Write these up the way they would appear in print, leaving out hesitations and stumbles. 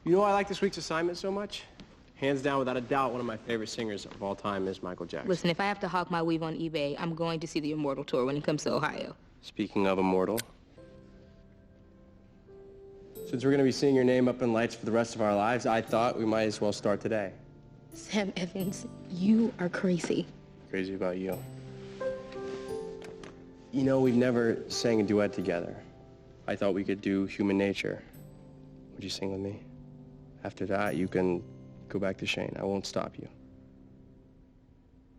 You know why I like this week's assignment so much? Hands down, without a doubt, one of my favorite singers of all time is Michael Jackson. Listen, if I have to hawk my weave on eBay, I'm going to see the Immortal Tour when he comes to Ohio. Speaking of Immortal, since we're going to be seeing your name up in lights for the rest of our lives, I thought we might as well start today. Sam Evans, you are crazy. Crazy about you. You know, we've never sang a duet together. I thought we could do Human Nature. Would you sing with me? After that, you can go back to Shane. I won't stop you.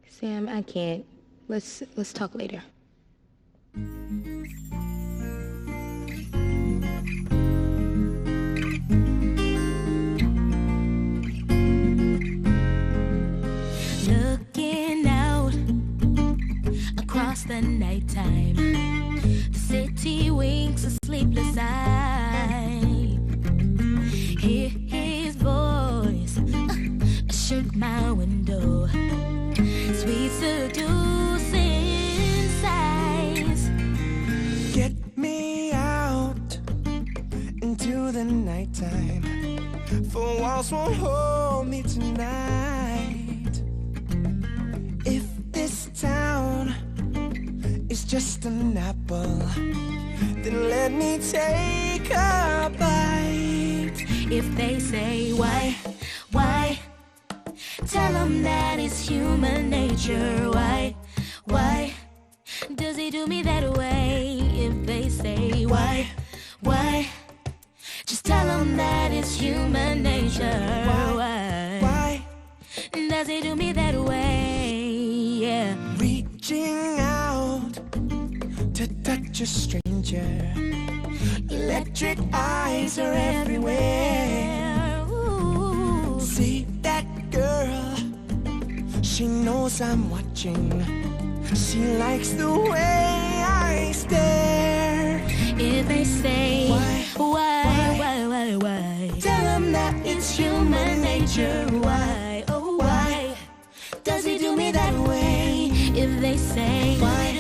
Sam, I can't. Let's talk later. Looking out across the nighttime, the city winks a sleepless eye. Hear his voice shake my window, sweet seducing sighs. Get me out into the nighttime, for walls won't hold me tonight. If this town is just an apple, then let me take a bite. If they say why, tell them that it's human nature. Why does he do me that way? If they say why, just tell them that it's human nature. Why does he do me that way? Yeah. Reaching out to touch a stranger, electric eyes are everywhere. Ooh. See that girl, she knows I'm watching. She likes the way I stare. If they say why, tell them that it's human nature. why, oh why does he do me that way? If they say Why